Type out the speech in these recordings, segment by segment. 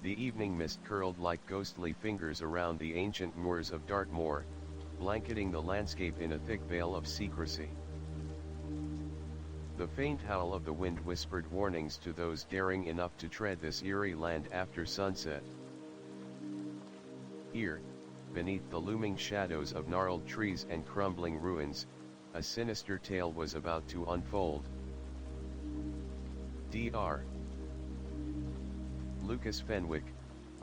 The evening mist curled like ghostly fingers around the ancient moors of Dartmoor, blanketing the landscape in a thick veil of secrecy. The faint howl of the wind whispered warnings to those daring enough to tread this eerie land after sunset. Here, beneath the looming shadows of gnarled trees and crumbling ruins, a sinister tale was about to unfold. Dr. Lucas Fenwick,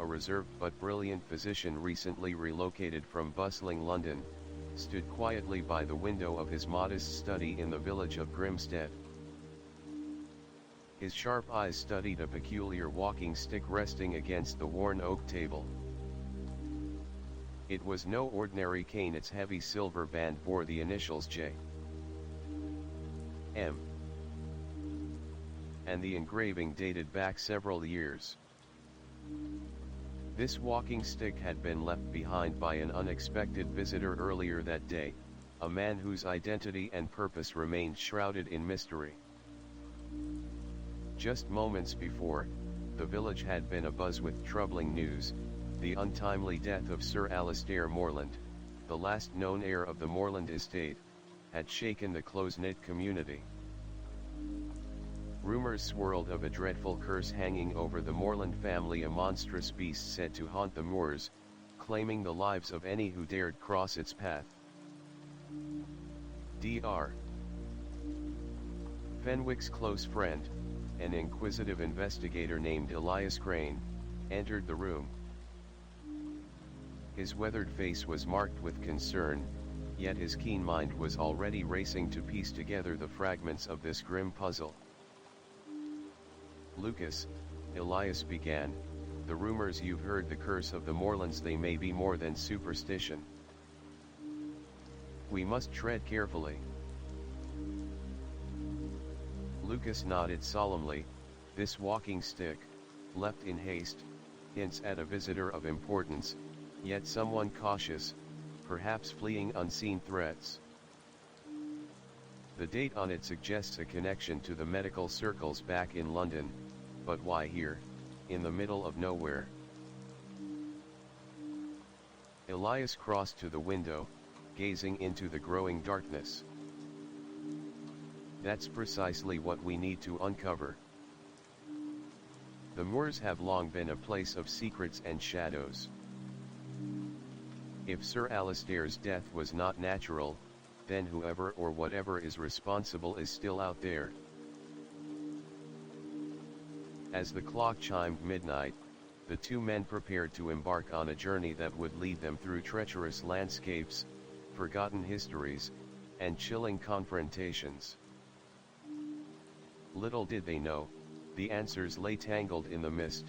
a reserved but brilliant physician recently relocated from bustling London, stood quietly by the window of his modest study in the village of Grimstead. His sharp eyes studied a peculiar walking stick resting against the worn oak table. It was no ordinary cane, its heavy silver band bore the initials J. M. And the engraving dated back several years. This walking stick had been left behind by an unexpected visitor earlier that day, a man whose identity and purpose remained shrouded in mystery. Just moments before, the village had been abuzz with troubling news: the untimely death of Sir Alastair Morland, the last known heir of the Morland estate, had shaken the close-knit community. Rumors swirled of a dreadful curse hanging over the Morland family, a monstrous beast said to haunt the moors, claiming the lives of any who dared cross its path. Dr. Fenwick's close friend, an inquisitive investigator named Elias Crane, entered the room. His weathered face was marked with concern, yet his keen mind was already racing to piece together the fragments of this grim puzzle. Lucas, Elias began, the rumors you've heard, the curse of the Morlands, they may be more than superstition. We must tread carefully. Lucas nodded solemnly. This walking stick, left in haste, hints at a visitor of importance, yet someone cautious, perhaps fleeing unseen threats. The date on it suggests a connection to the medical circles back in London, but why here, in the middle of nowhere? Elias crossed to the window, gazing into the growing darkness. That's precisely what we need to uncover. The moors have long been a place of secrets and shadows. If Sir Alastair's death was not natural, then whoever or whatever is responsible is still out there. As the clock chimed midnight, the two men prepared to embark on a journey that would lead them through treacherous landscapes, forgotten histories, and chilling confrontations. Little did they know, the answers lay tangled in the mist,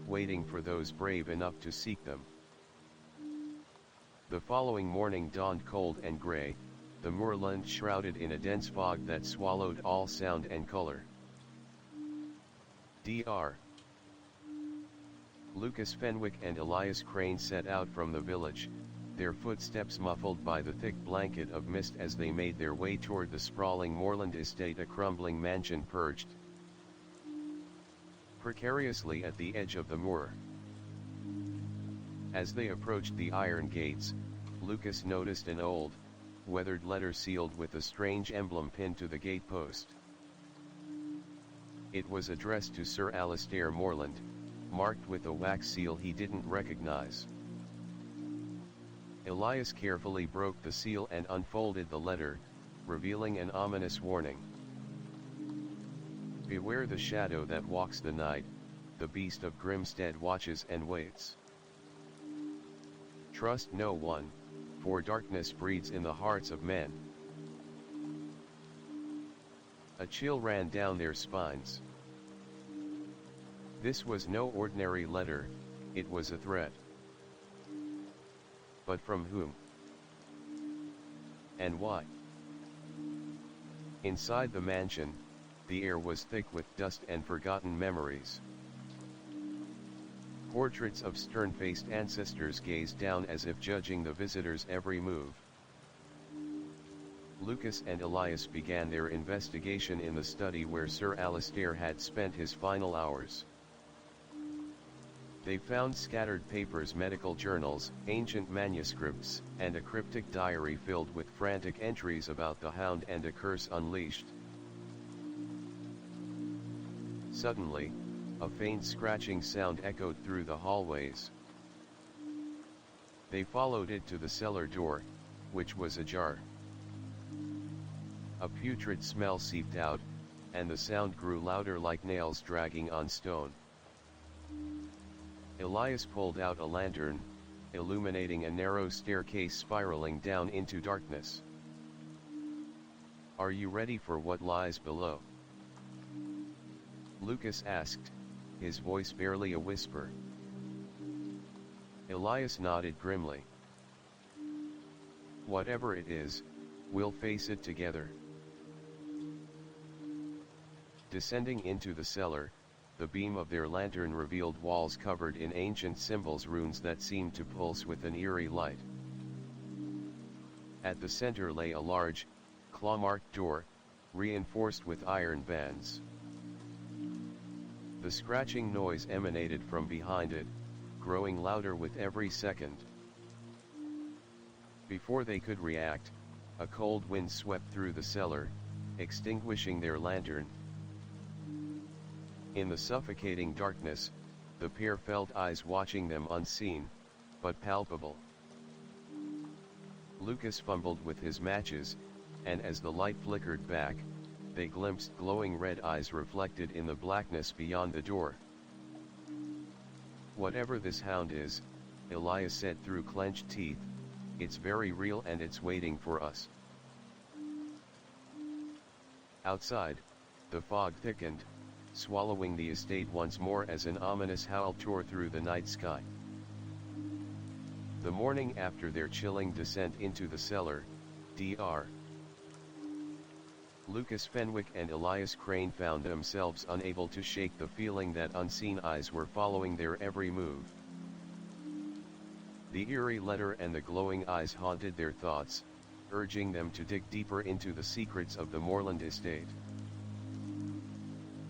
waiting for those brave enough to seek them. The following morning dawned cold and grey, the moorland shrouded in a dense fog that swallowed all sound and color. Dr. Lucas Fenwick and Elias Crane set out from the village, their footsteps muffled by the thick blanket of mist as they made their way toward the sprawling moorland estate, a crumbling mansion perched precariously at the edge of the moor. As they approached the iron gates, Lucas noticed an old, weathered letter sealed with a strange emblem pinned to the gate post. It was addressed to Sir Alastair Morland, marked with a wax seal he didn't recognize. Elias carefully broke the seal and unfolded the letter, revealing an ominous warning. Beware the shadow that walks the night, the beast of Grimstead watches and waits. Trust no one, for darkness breeds in the hearts of men. A chill ran down their spines. This was no ordinary letter, it was a threat. But from whom? And why? Inside the mansion, the air was thick with dust and forgotten memories. Portraits of stern-faced ancestors gazed down as if judging the visitor's every move. Lucas and Elias began their investigation in the study where Sir Alastair had spent his final hours. They found scattered papers, medical journals, ancient manuscripts, and a cryptic diary filled with frantic entries about the hound and a curse unleashed. Suddenly, a faint scratching sound echoed through the hallways. They followed it to the cellar door, which was ajar. A putrid smell seeped out, and the sound grew louder like nails dragging on stone. Elias pulled out a lantern, illuminating a narrow staircase spiraling down into darkness. "Are you ready for what lies below?" Lucas asked, his voice barely a whisper. Elias nodded grimly. "Whatever it is, we'll face it together." Descending into the cellar, the beam of their lantern revealed walls covered in ancient symbols, runes that seemed to pulse with an eerie light. At the center lay a large, claw-marked door, reinforced with iron bands. The scratching noise emanated from behind it, growing louder with every second. Before they could react, a cold wind swept through the cellar, extinguishing their lantern. In the suffocating darkness, the pair felt eyes watching them, unseen, but palpable. Lucas fumbled with his matches, and as the light flickered back, they glimpsed glowing red eyes reflected in the blackness beyond the door. "Whatever this hound is," Elias said through clenched teeth, "it's very real and it's waiting for us." Outside, the fog thickened, swallowing the estate once more as an ominous howl tore through the night sky. The morning after their chilling descent into the cellar, Dr. Lucas Fenwick and Elias Crane found themselves unable to shake the feeling that unseen eyes were following their every move. The eerie letter and the glowing eyes haunted their thoughts, urging them to dig deeper into the secrets of the moorland estate.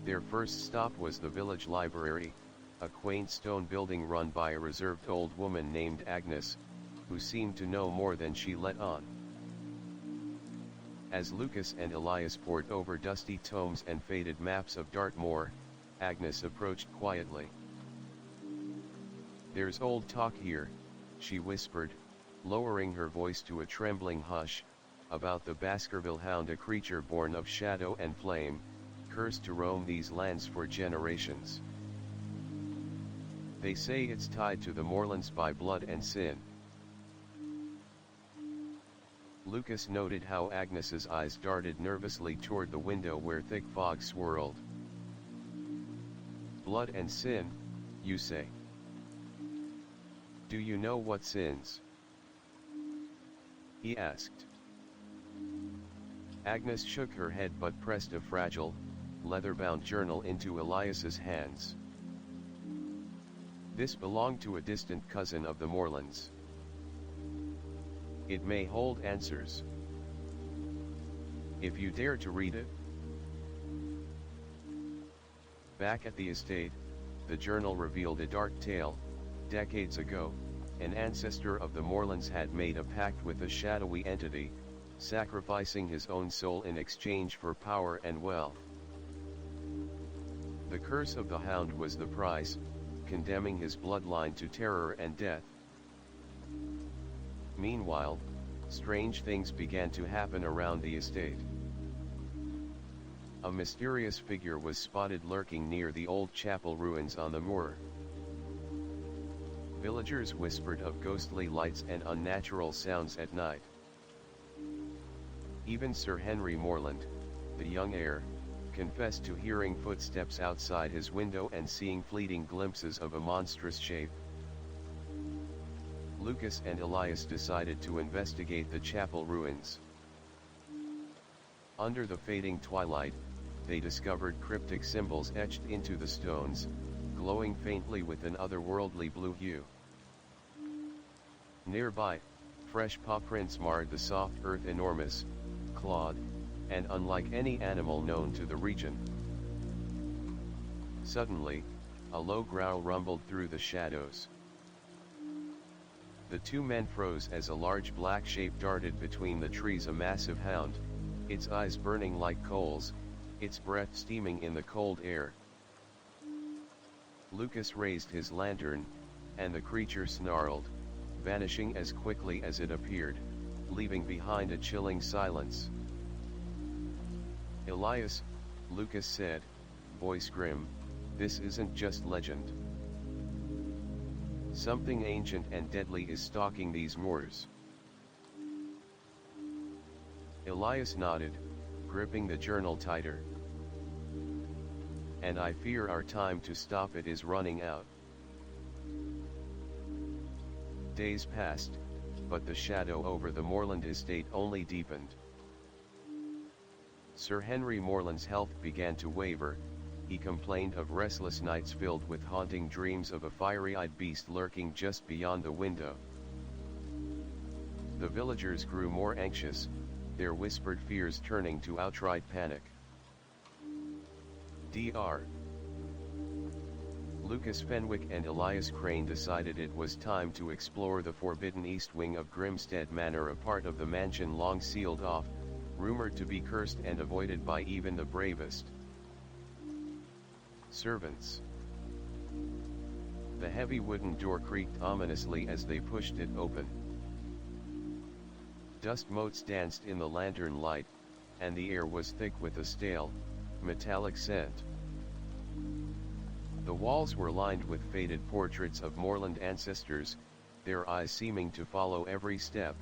Their first stop was the village library, a quaint stone building run by a reserved old woman named Agnes, who seemed to know more than she let on. As Lucas and Elias pored over dusty tomes and faded maps of Dartmoor, Agnes approached quietly. "There's old talk here," she whispered, lowering her voice to a trembling hush, "about the Baskerville hound, a creature born of shadow and flame, cursed to roam these lands for generations. They say it's tied to the moorlands by blood and sin." Lucas noted how Agnes's eyes darted nervously toward the window where thick fog swirled. "Blood and sin, you say? Do you know what sins?" he asked. Agnes shook her head but pressed a fragile, leather-bound journal into Elias's hands. This belonged to a distant cousin of the moorlands. It may hold answers. If you dare to read it. Back at the estate, the journal revealed a dark tale. Decades ago, an ancestor of the moorlands had made a pact with a shadowy entity, sacrificing his own soul in exchange for power and wealth. The curse of the hound was the price, condemning his bloodline to terror and death. Meanwhile, strange things began to happen around the estate. A mysterious figure was spotted lurking near the old chapel ruins on the moor. Villagers whispered of ghostly lights and unnatural sounds at night. Even Sir Henry Morland, the young heir, confessed to hearing footsteps outside his window and seeing fleeting glimpses of a monstrous shape. Lucas and Elias decided to investigate the chapel ruins. Under the fading twilight, they discovered cryptic symbols etched into the stones, glowing faintly with an otherworldly blue hue. Nearby, fresh paw prints marred the soft earth, enormous, clawed, and unlike any animal known to the region. Suddenly, A low growl rumbled through the shadows. The two men froze as a large black shape darted between the trees, a massive hound, its eyes burning like coals, its breath steaming in the cold air. Lucas raised his lantern, and the creature snarled, vanishing as quickly as it appeared, leaving behind a chilling silence. "Elias," Lucas said, voice grim, "this isn't just legend. Something ancient and deadly is stalking these moors." Elias nodded, gripping the journal tighter. "And I fear our time to stop it is running out." Days passed, but the shadow over the Moreland estate only deepened. Sir Henry Moreland's health began to waver. He complained of restless nights filled with haunting dreams of a fiery-eyed beast lurking just beyond the window. The villagers grew more anxious, their whispered fears turning to outright panic. Dr. Lucas Fenwick and Elias Crane decided it was time to explore the forbidden east wing of Grimstead Manor, a part of the mansion long sealed off, rumored to be cursed and avoided by even the bravest servants. The heavy wooden door creaked ominously as they pushed it open. Dust motes danced in the lantern light, and the air was thick with a stale, metallic scent. The walls were lined with faded portraits of Moreland ancestors, their eyes seeming to follow every step.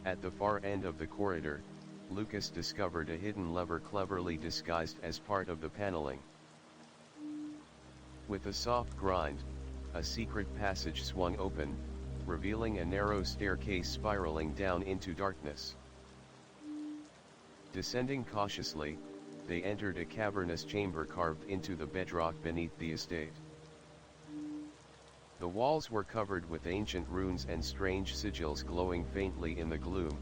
At the far end of the corridor, Lucas discovered a hidden lever cleverly disguised as part of the paneling. With a soft grind, a secret passage swung open, revealing a narrow staircase spiraling down into darkness. Descending cautiously, they entered a cavernous chamber carved into the bedrock beneath the estate. The walls were covered with ancient runes and strange sigils glowing faintly in the gloom.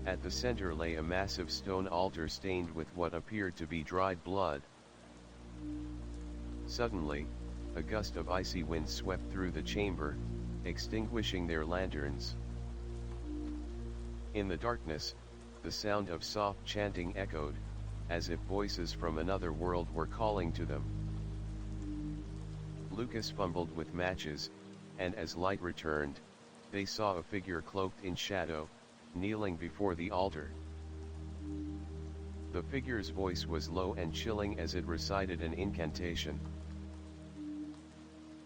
At the center lay a massive stone altar stained with what appeared to be dried blood. Suddenly, a gust of icy wind swept through the chamber, extinguishing their lanterns. In the darkness, the sound of soft chanting echoed, as if voices from another world were calling to them. Lucas fumbled with matches, and as light returned, they saw a figure cloaked in shadow, kneeling before the altar. The figure's voice was low and chilling as it recited an incantation.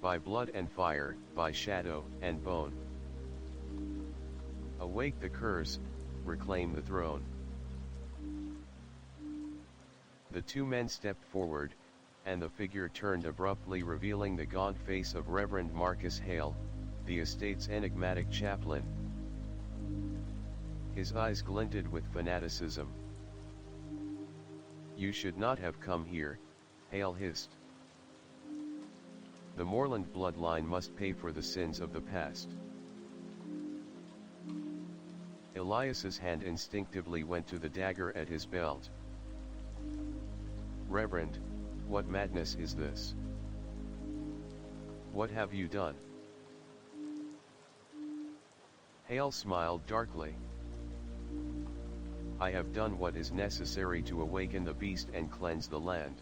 "By blood and fire, by shadow and bone. Awake the curse, reclaim the throne." The two men stepped forward, and the figure turned abruptly, revealing the gaunt face of Reverend Marcus Hale, the estate's enigmatic chaplain. His eyes glinted with fanaticism. "You should not have come here," Hale hissed. "The Moreland bloodline must pay for the sins of the past." Elias's hand instinctively went to the dagger at his belt. "Reverend, what madness is this? What have you done?" Hale smiled darkly. "I have done what is necessary to awaken the beast and cleanse the land.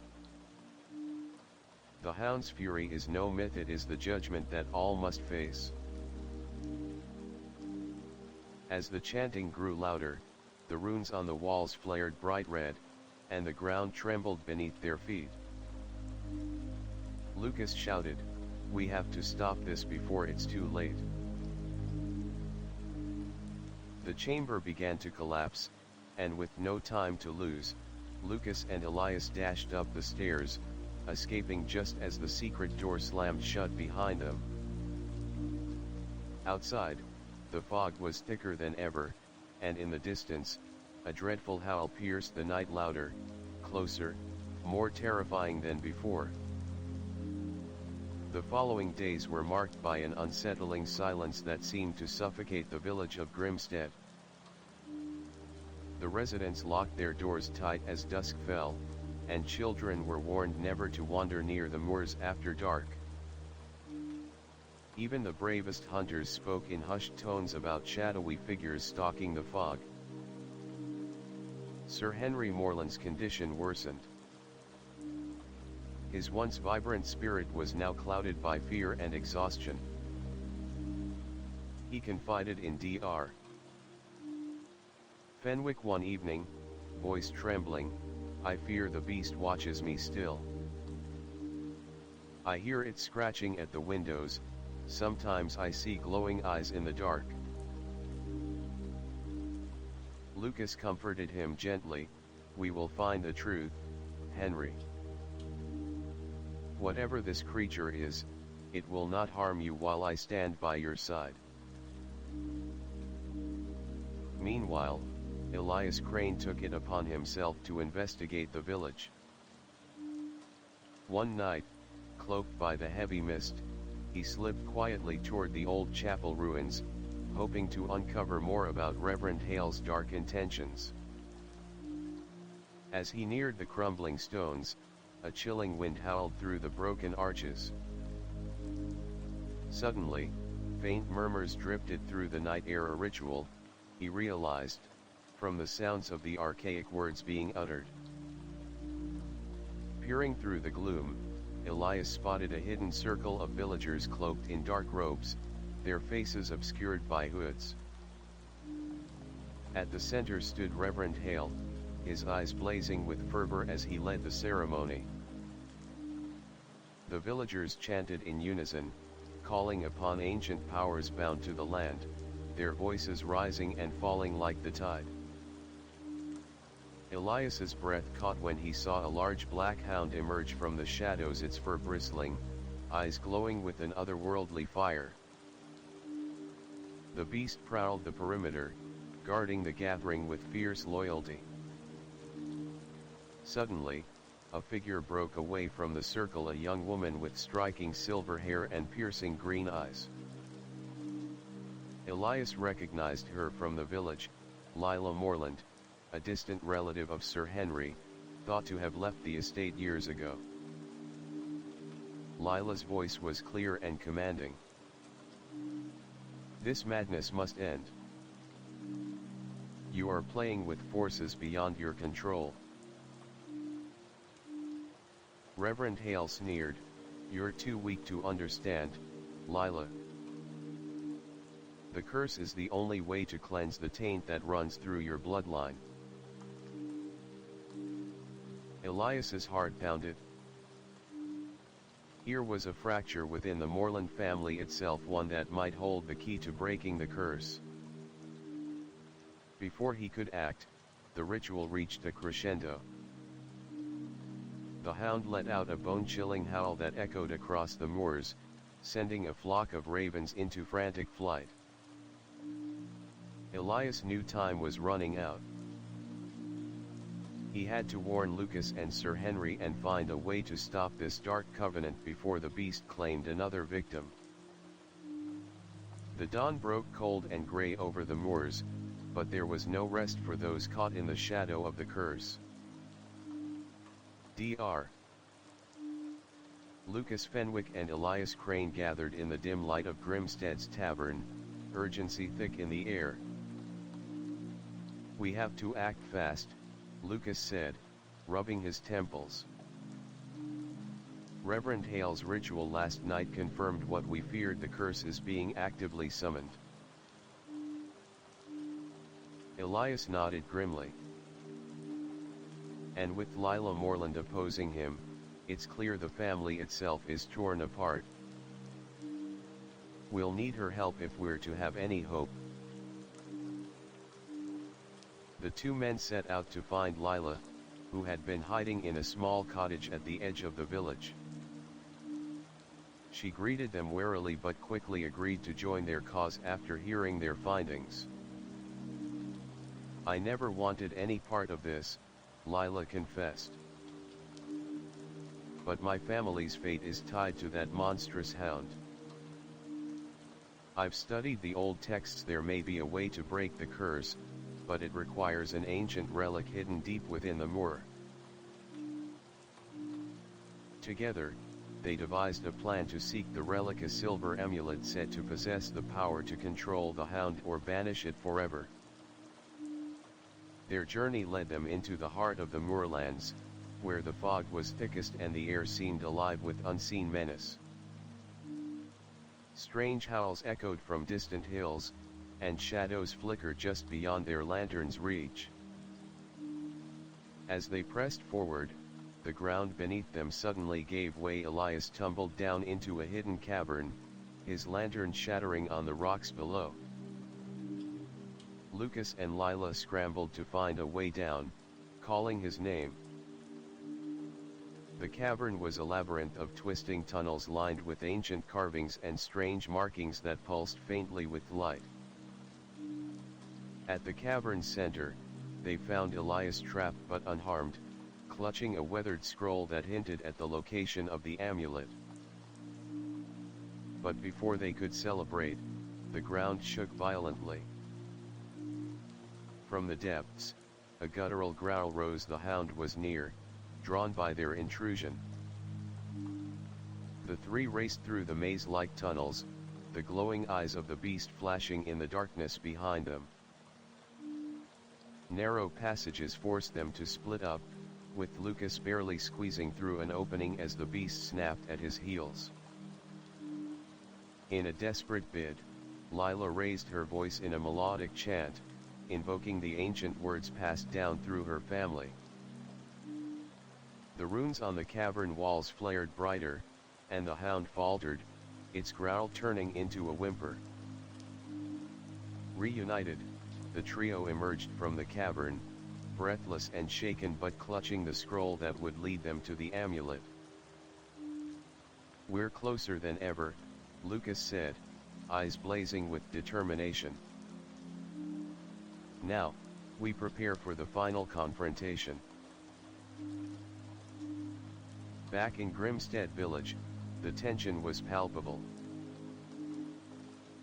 The hound's fury is no myth, it is the judgment that all must face." As the chanting grew louder, the runes on the walls flared bright red, and the ground trembled beneath their feet. Lucas shouted, "We have to stop this before it's too late." The chamber began to collapse, and with no time to lose, Lucas and Elias dashed up the stairs, escaping just as the secret door slammed shut behind them. Outside, the fog was thicker than ever, and in the distance, a dreadful howl pierced the night, louder, closer, more terrifying than before. The following days were marked by an unsettling silence that seemed to suffocate the village of Grimstead. The residents locked their doors tight as dusk fell, and children were warned never to wander near the moors after dark. Even the bravest hunters spoke in hushed tones about shadowy figures stalking the fog. Sir Henry Morland's condition worsened. His once vibrant spirit was now clouded by fear and exhaustion. He confided in Dr. Fenwick one evening, voice trembling, "I fear the beast watches me still. I hear it scratching at the windows, sometimes I see glowing eyes in the dark." Lucas comforted him gently, "We will find the truth, Henry. Whatever this creature is, it will not harm you while I stand by your side." Meanwhile, Elias Crane took it upon himself to investigate the village. One night, cloaked by the heavy mist, he slipped quietly toward the old chapel ruins, hoping to uncover more about Reverend Hale's dark intentions. As he neared the crumbling stones, a chilling wind howled through the broken arches. Suddenly, faint murmurs drifted through the night air. A ritual, he realized, from the sounds of the archaic words being uttered. Peering through the gloom, Elias spotted a hidden circle of villagers cloaked in dark robes, their faces obscured by hoods. At the center stood Reverend Hale, his eyes blazing with fervor as he led the ceremony. The villagers chanted in unison, calling upon ancient powers bound to the land, their voices rising and falling like the tide. Elias's breath caught when he saw a large black hound emerge from the shadows, its fur bristling, eyes glowing with an otherworldly fire. The beast prowled the perimeter, guarding the gathering with fierce loyalty. Suddenly, a figure broke away from the circle, a young woman with striking silver hair and piercing green eyes. Elias recognized her from the village, Lila Morland, a distant relative of Sir Henry, thought to have left the estate years ago. Lila's voice was clear and commanding. "This madness must end. You are playing with forces beyond your control." Reverend Hale sneered, "You're too weak to understand, Lila. The curse is the only way to cleanse the taint that runs through your bloodline." Elias's heart pounded. Here was a fracture within the Morland family itself, one that might hold the key to breaking the curse. Before he could act, the ritual reached a crescendo. The hound let out a bone-chilling howl that echoed across the moors, sending a flock of ravens into frantic flight. Elias knew time was running out. He had to warn Lucas and Sir Henry and find a way to stop this dark covenant before the beast claimed another victim. The dawn broke cold and grey over the moors, but there was no rest for those caught in the shadow of the curse. Dr. Lucas Fenwick and Elias Crane gathered in the dim light of Grimstead's tavern, urgency thick in the air. "We have to act fast," Lucas said, rubbing his temples. "Reverend Hale's ritual last night confirmed what we feared, the curse is being actively summoned." Elias nodded grimly. "And with Lila Morland opposing him, it's clear the family itself is torn apart. We'll need her help if we're to have any hope." The two men set out to find Lila, who had been hiding in a small cottage at the edge of the village. She greeted them warily but quickly agreed to join their cause after hearing their findings. "I never wanted any part of this," Lila confessed. "But my family's fate is tied to that monstrous hound. I've studied the old texts. There may be a way to break the curse, but it requires an ancient relic hidden deep within the moor. Together, they devised a plan to seek the relic, a silver amulet said to possess the power to control the hound or banish it forever. Their journey led them into the heart of the moorlands, where the fog was thickest and the air seemed alive with unseen menace. Strange howls echoed from distant hills, and shadows flickered just beyond their lantern's reach. As they pressed forward, the ground beneath them suddenly gave way. Elias tumbled down into a hidden cavern, his lantern shattering on the rocks below. Lucas and Lila scrambled to find a way down, calling his name. The cavern was a labyrinth of twisting tunnels lined with ancient carvings and strange markings that pulsed faintly with light. At the cavern's center, they found Elias trapped but unharmed, clutching a weathered scroll that hinted at the location of the amulet. But before they could celebrate, the ground shook violently. From the depths, a guttural growl rose. The hound was near, drawn by their intrusion. The three raced through the maze-like tunnels, the glowing eyes of the beast flashing in the darkness behind them. Narrow passages forced them to split up, with Lucas barely squeezing through an opening as the beast snapped at his heels. In a desperate bid, Lila raised her voice in a melodic chant, invoking the ancient words passed down through her family. The runes on the cavern walls flared brighter, and the hound faltered, its growl turning into a whimper. Reunited, the trio emerged from the cavern, breathless and shaken but clutching the scroll that would lead them to the amulet. "We're closer than ever," Lucas said, eyes blazing with determination. "Now, we prepare for the final confrontation." Back in Grimstead village, the tension was palpable.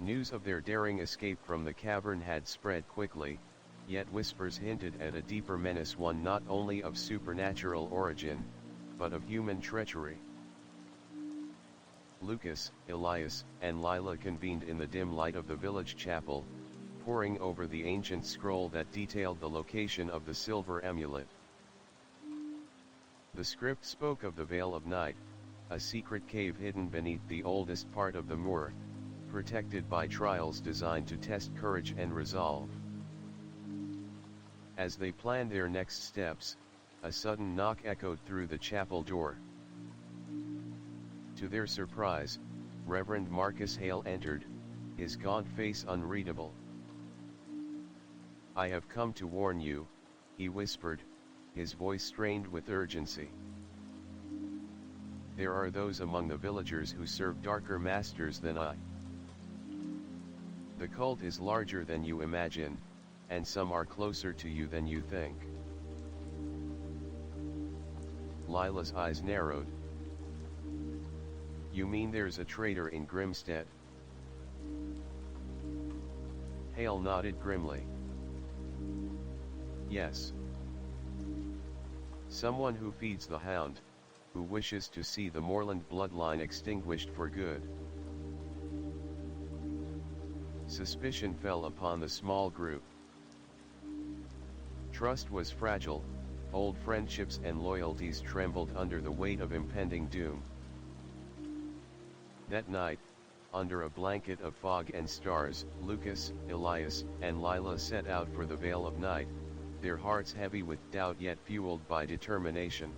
News of their daring escape from the cavern had spread quickly, yet whispers hinted at a deeper menace, one not only of supernatural origin, but of human treachery. Lucas, Elias, and Lila convened in the dim light of the village chapel, poring over the ancient scroll that detailed the location of the silver amulet. The script spoke of the Vale of Night, a secret cave hidden beneath the oldest part of the moor, protected by trials designed to test courage and resolve. As they planned their next steps, a sudden knock echoed through the chapel door. To their surprise, Reverend Marcus Hale entered, his gaunt face unreadable. "I have come to warn you," he whispered, his voice strained with urgency. "There are those among the villagers who serve darker masters than I. The cult is larger than you imagine, and some are closer to you than you think." Lila's eyes narrowed. "You mean there's a traitor in Grimstead?" Hale nodded grimly. "Yes. Someone who feeds the hound, who wishes to see the moorland bloodline extinguished for good." Suspicion fell upon the small group. Trust was fragile, old friendships and loyalties trembled under the weight of impending doom. That night, under a blanket of fog and stars, Lucas, Elias, and Lila set out for the Vale of Night, their hearts heavy with doubt yet fueled by determination.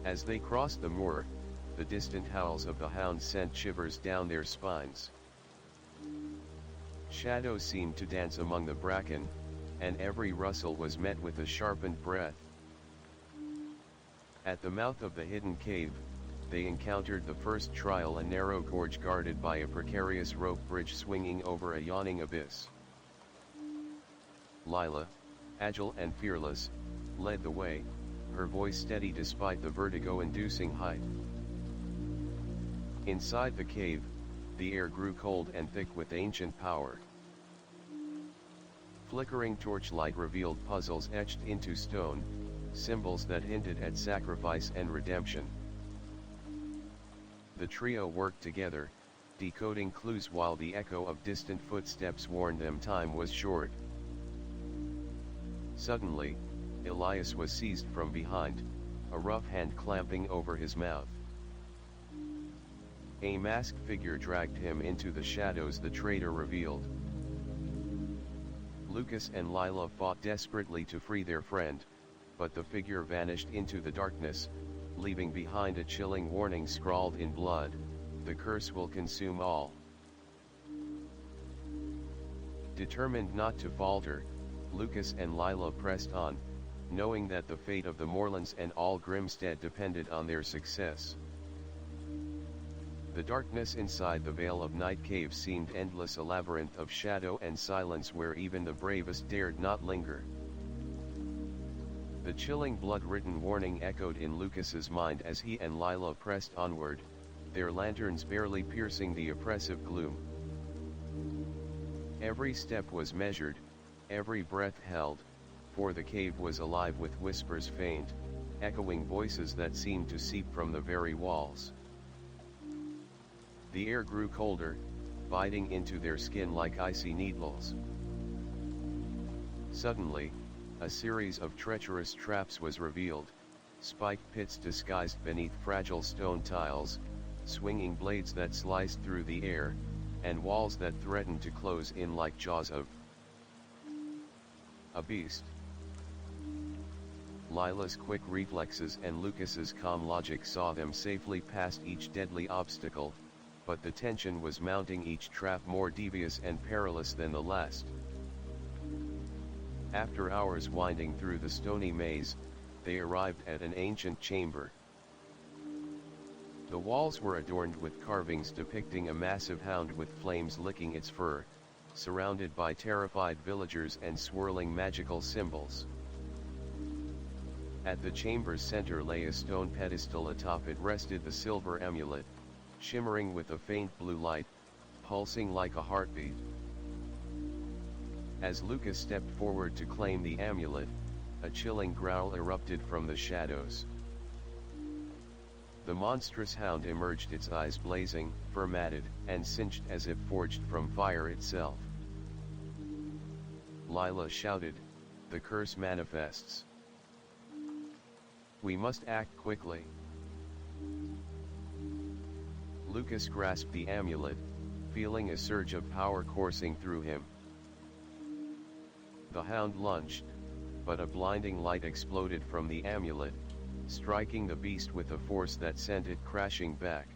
As they crossed the moor, the distant howls of the hound sent shivers down their spines. Shadows seemed to dance among the bracken, and every rustle was met with a sharpened breath. At the mouth of the hidden cave, they encountered the first trial, a narrow gorge guarded by a precarious rope bridge swinging over a yawning abyss. Lila, agile and fearless, led the way, her voice steady despite the vertigo-inducing height. Inside the cave, the air grew cold and thick with ancient power. Flickering torchlight revealed puzzles etched into stone, symbols that hinted at sacrifice and redemption. The trio worked together, decoding clues while the echo of distant footsteps warned them time was short. Suddenly, Elias was seized from behind, a rough hand clamping over his mouth. A masked figure dragged him into the shadows the traitor revealed. Lucas and Lila fought desperately to free their friend, but the figure vanished into the darkness, leaving behind a chilling warning scrawled in blood: "The curse will consume all." Determined not to falter, Lucas and Lila pressed on, knowing that the fate of the Moorlands and all Grimstead depended on their success. The darkness inside the Veil of Night cave seemed endless, a labyrinth of shadow and silence where even the bravest dared not linger. The chilling blood-written warning echoed in Lucas's mind as he and Lila pressed onward, their lanterns barely piercing the oppressive gloom. Every step was measured, every breath held, for the cave was alive with whispers faint, echoing voices that seemed to seep from the very walls. The air grew colder, biting into their skin like icy needles. Suddenly, a series of treacherous traps was revealed, spiked pits disguised beneath fragile stone tiles, swinging blades that sliced through the air, and walls that threatened to close in like jaws of a beast. Lila's quick reflexes and Lucas's calm logic saw them safely past each deadly obstacle, but the tension was mounting, each trap more devious and perilous than the last. After hours winding through the stony maze, they arrived at an ancient chamber. The walls were adorned with carvings depicting a massive hound with flames licking its fur, surrounded by terrified villagers and swirling magical symbols. At the chamber's center lay a stone pedestal. Atop it rested the silver amulet, shimmering with a faint blue light, pulsing like a heartbeat. As Lucas stepped forward to claim the amulet, a chilling growl erupted from the shadows. The monstrous hound emerged, its eyes blazing, fur matted, and singed as if forged from fire itself. Lila shouted, "The curse manifests. We must act quickly." Lucas grasped the amulet, feeling a surge of power coursing through him. The hound lunged, but a blinding light exploded from the amulet, striking the beast with a force that sent it crashing back.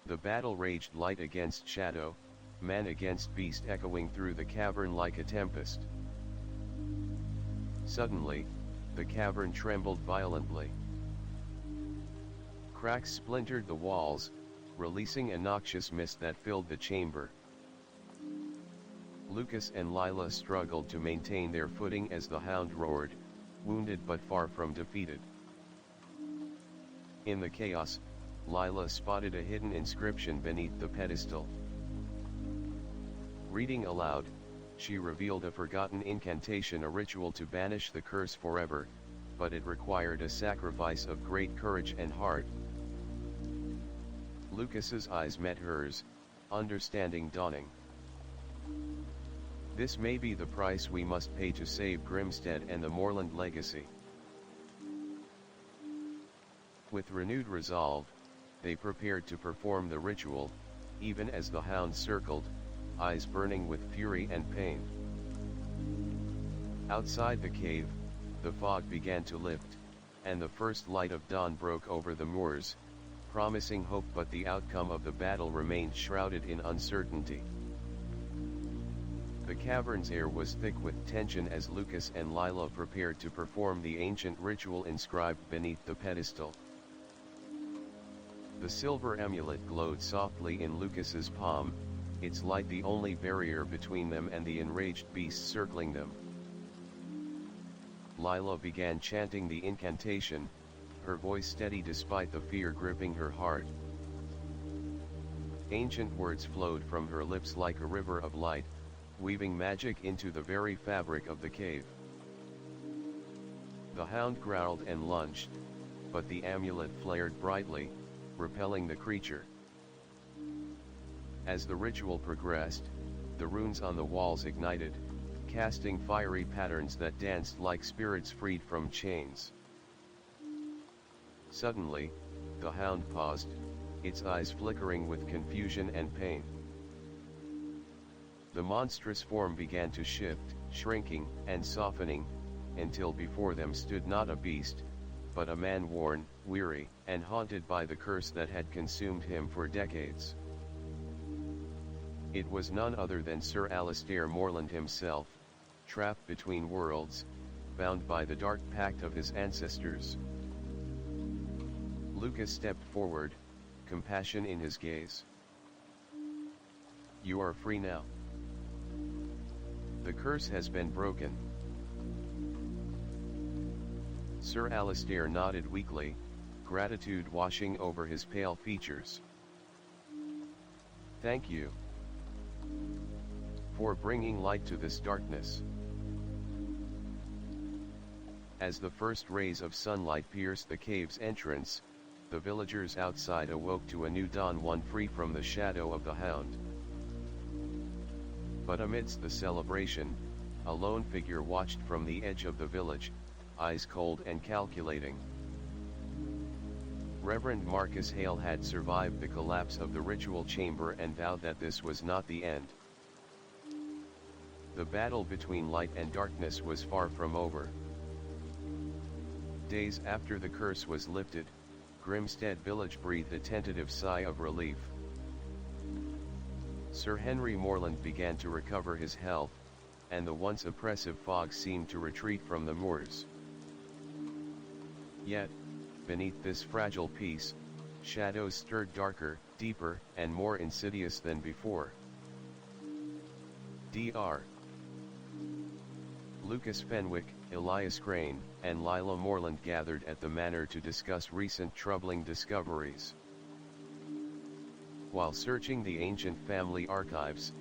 The battle raged, light against shadow, man against beast, echoing through the cavern like a tempest. Suddenly, the cavern trembled violently. Cracks splintered the walls, releasing a noxious mist that filled the chamber. Lucas and Lila struggled to maintain their footing as the hound roared, wounded but far from defeated. In the chaos, Lila spotted a hidden inscription beneath the pedestal. Reading aloud, she revealed a forgotten incantation, a ritual to banish the curse forever, but it required a sacrifice of great courage and heart. Lucas's eyes met hers, understanding dawning. This may be the price we must pay to save Grimstead and the Moorland legacy. With renewed resolve, they prepared to perform the ritual, even as the hound circled, eyes burning with fury and pain. Outside the cave, the fog began to lift, and the first light of dawn broke over the moors, promising hope, but the outcome of the battle remained shrouded in uncertainty. The cavern's air was thick with tension as Lucas and Lila prepared to perform the ancient ritual inscribed beneath the pedestal. The silver amulet glowed softly in Lucas's palm, its light the only barrier between them and the enraged beasts circling them. Lila began chanting the incantation, her voice steady despite the fear gripping her heart. Ancient words flowed from her lips like a river of light, weaving magic into the very fabric of the cave. The hound growled and lunged, but the amulet flared brightly, repelling the creature. As the ritual progressed, the runes on the walls ignited, casting fiery patterns that danced like spirits freed from chains. Suddenly, the hound paused, its eyes flickering with confusion and pain. The monstrous form began to shift, shrinking and softening, until before them stood not a beast, but a man worn, weary, and haunted by the curse that had consumed him for decades. It was none other than Sir Alastair Morland himself, trapped between worlds, bound by the dark pact of his ancestors. Lucas stepped forward, compassion in his gaze. "You are free now. The curse has been broken." Sir Alastair nodded weakly, gratitude washing over his pale features. "Thank you for bringing light to this darkness." As the first rays of sunlight pierced the cave's entrance, the villagers outside awoke to a new dawn, one free from the shadow of the hound. But amidst the celebration, a lone figure watched from the edge of the village, eyes cold and calculating. Reverend Marcus Hale had survived the collapse of the ritual chamber and vowed that this was not the end. The battle between light and darkness was far from over. Days after the curse was lifted, Grimstead village breathed a tentative sigh of relief. Sir Henry Morland began to recover his health, and the once oppressive fog seemed to retreat from the moors. Yet, beneath this fragile peace, shadows stirred darker, deeper, and more insidious than before. Dr. Lucas Fenwick, Elias Crane, and Lila Morland gathered at the manor to discuss recent troubling discoveries. While searching the ancient family archives,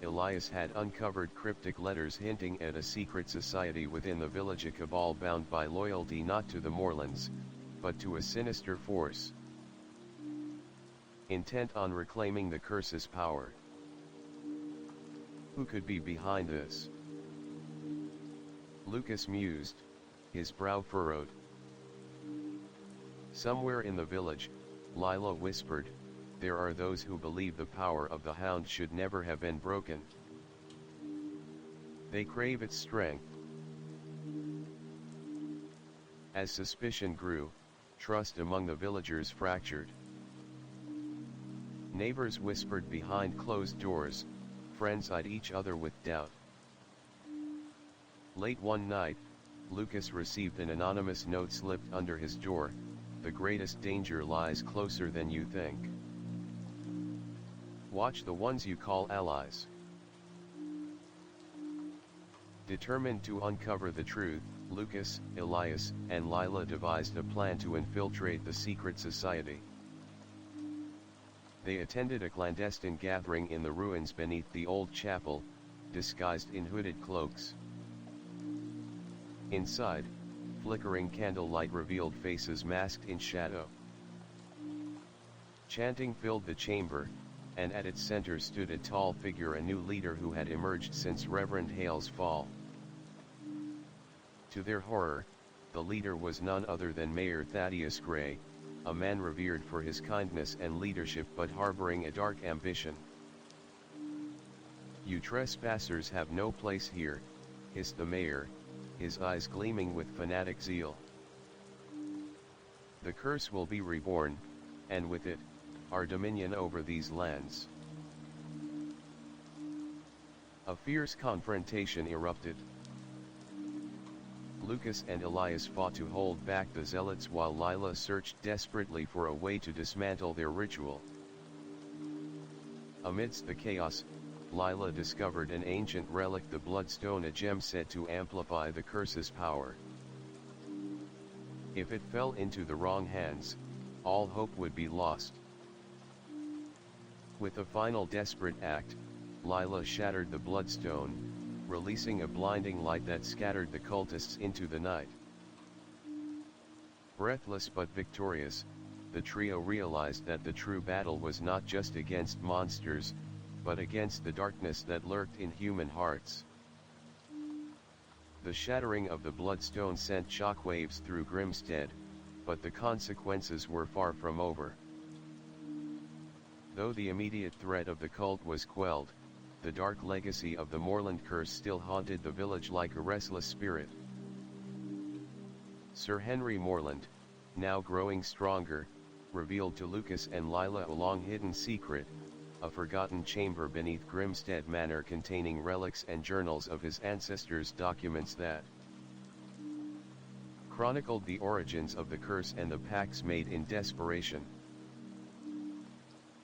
Elias had uncovered cryptic letters hinting at a secret society within the village, a cabal bound by loyalty not to the Morlands, but to a sinister force, intent on reclaiming the curse's power. Who could be behind this? Lucas mused, his brow furrowed. Somewhere in the village, Lila whispered, there are those who believe the power of the hound should never have been broken. They crave its strength. As suspicion grew, trust among the villagers fractured. Neighbors whispered behind closed doors, friends eyed each other with doubt. Late one night, Lucas received an anonymous note slipped under his door. The greatest danger lies closer than you think. Watch the ones you call allies. Determined to uncover the truth, Lucas, Elias, and Lila devised a plan to infiltrate the secret society. They attended a clandestine gathering in the ruins beneath the old chapel, disguised in hooded cloaks. Inside, flickering candlelight revealed faces masked in shadow. Chanting filled the chamber, and at its center stood a tall figure, a new leader who had emerged since Reverend Hale's fall. To their horror, the leader was none other than Mayor Thaddeus Gray, a man revered for his kindness and leadership but harboring a dark ambition. "You trespassers have no place here," hissed the mayor, his eyes gleaming with fanatic zeal. "The curse will be reborn, and with it, our dominion over these lands." A fierce confrontation erupted. Lucas and Elias fought to hold back the zealots while Lila searched desperately for a way to dismantle their ritual. Amidst the chaos, Lila discovered an ancient relic, the Bloodstone, a gem said to amplify the curse's power. If it fell into the wrong hands, all hope would be lost. With a final desperate act, Lila shattered the Bloodstone, releasing a blinding light that scattered the cultists into the night. Breathless but victorious, the trio realized that the true battle was not just against monsters, but against the darkness that lurked in human hearts. The shattering of the bloodstone sent shockwaves through Grimstead, but the consequences were far from over. Though the immediate threat of the cult was quelled, the dark legacy of the Moorland curse still haunted the village like a restless spirit. Sir Henry Moorland, now growing stronger, revealed to Lucas and Lila a long-hidden secret, a forgotten chamber beneath Grimstead Manor containing relics and journals of his ancestors, documents that chronicled the origins of the curse and the pacts made in desperation.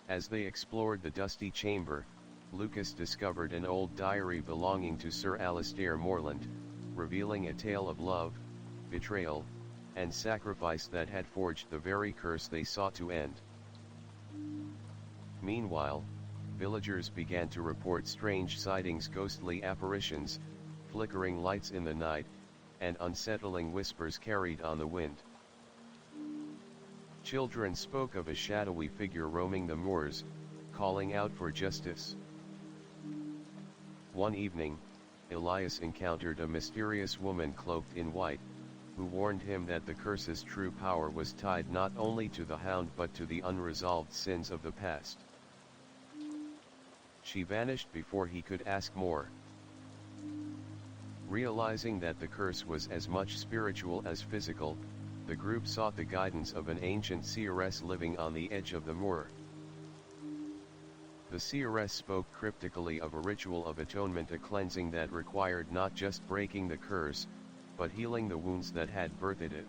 As they explored the dusty chamber, Lucas discovered an old diary belonging to Sir Alistair Moorland, revealing a tale of love, betrayal, and sacrifice that had forged the very curse they sought to end. Meanwhile, villagers began to report strange sightings, ghostly apparitions, flickering lights in the night, and unsettling whispers carried on the wind. Children spoke of a shadowy figure roaming the moors, calling out for justice. One evening, Elias encountered a mysterious woman cloaked in white, who warned him that the curse's true power was tied not only to the hound but to the unresolved sins of the past. She vanished before he could ask more. Realizing that the curse was as much spiritual as physical, the group sought the guidance of an ancient seeress living on the edge of the moor. The seeress spoke cryptically of a ritual of atonement, a cleansing that required not just breaking the curse, but healing the wounds that had birthed it.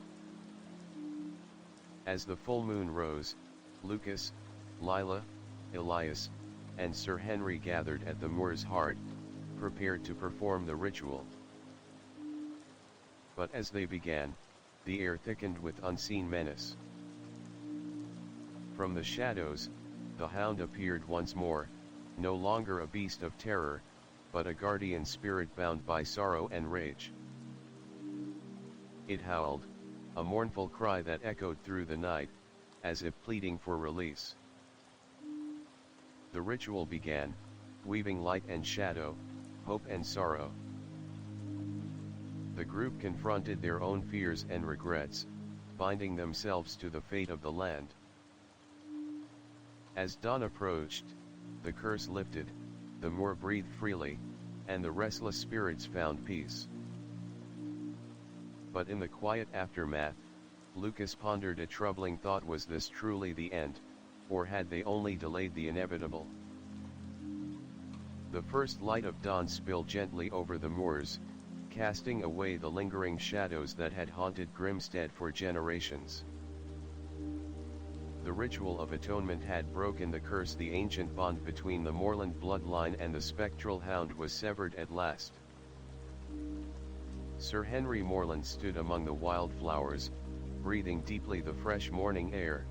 As the full moon rose, Lucas, Lila, Elias, and Sir Henry gathered at the moor's heart, prepared to perform the ritual. But as they began, the air thickened with unseen menace. From the shadows, the hound appeared once more, no longer a beast of terror, but a guardian spirit bound by sorrow and rage. It howled, a mournful cry that echoed through the night, as if pleading for release. The ritual began, weaving light and shadow, hope and sorrow. The group confronted their own fears and regrets, binding themselves to the fate of the land. As dawn approached, the curse lifted, the moor breathed freely, and the restless spirits found peace. But in the quiet aftermath, Lucas pondered a troubling thought: was this truly the end, or had they only delayed the inevitable? The first light of dawn spilled gently over the moors, casting away the lingering shadows that had haunted Grimstead for generations. The ritual of atonement had broken the curse. The ancient bond between the Moorland bloodline and the spectral hound was severed at last. Sir Henry Moorland stood among the wildflowers, breathing deeply the fresh morning air.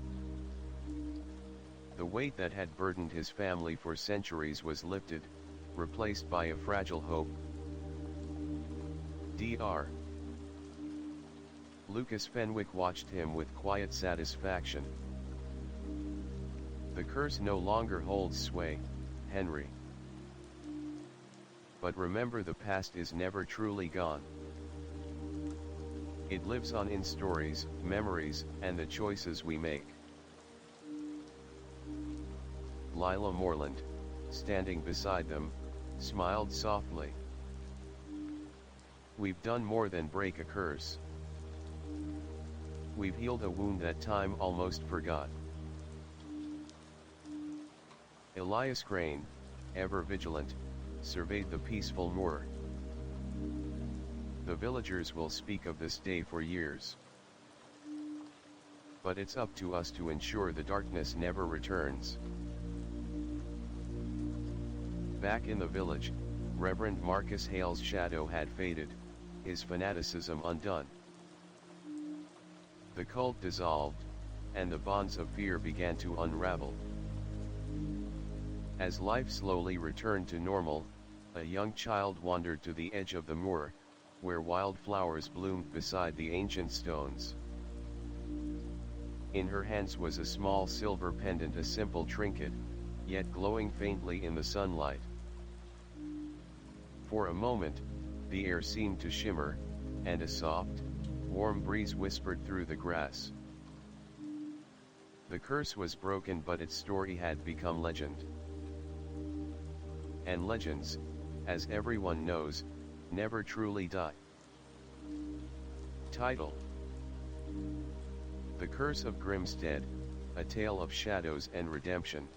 The weight that had burdened his family for centuries was lifted, replaced by a fragile hope. Dr. Lucas Fenwick watched him with quiet satisfaction. The curse no longer holds sway, Henry. But remember, the past is never truly gone. It lives on in stories, memories, and the choices we make. Lila Moorland, standing beside them, smiled softly. We've done more than break a curse. We've healed a wound that time almost forgot. Elias Crane, ever vigilant, surveyed the peaceful moor. The villagers will speak of this day for years. But it's up to us to ensure the darkness never returns. Back in the village, Reverend Marcus Hale's shadow had faded, his fanaticism undone. The cult dissolved, and the bonds of fear began to unravel. As life slowly returned to normal, a young child wandered to the edge of the moor, where wildflowers bloomed beside the ancient stones. In her hands was a small silver pendant, a simple trinket, yet glowing faintly in the sunlight. For a moment, the air seemed to shimmer, and a soft, warm breeze whispered through the grass. The curse was broken, but its story had become legend. And legends, as everyone knows, never truly die. Title: The Curse of Grimstead, A Tale of Shadows and Redemption.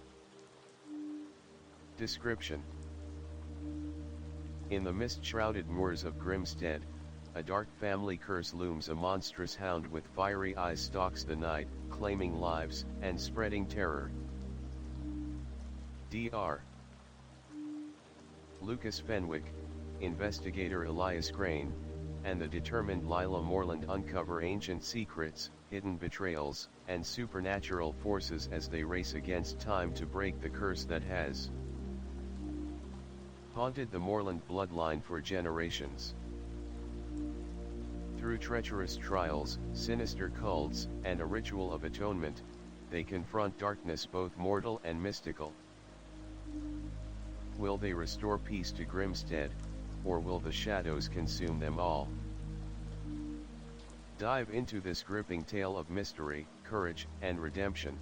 Description: In the mist-shrouded moors of Grimstead, a dark family curse looms. A monstrous hound with fiery eyes stalks the night, claiming lives and spreading terror. Dr. Lucas Fenwick, investigator Elias Crane, and the determined Lila Moreland uncover ancient secrets, hidden betrayals, and supernatural forces as they race against time to break the curse that has haunted the Moreland bloodline for generations. Through treacherous trials, sinister cults, and a ritual of atonement, they confront darkness, both mortal and mystical. Will they restore peace to Grimstead, or will the shadows consume them all? Dive into this gripping tale of mystery, courage, and redemption.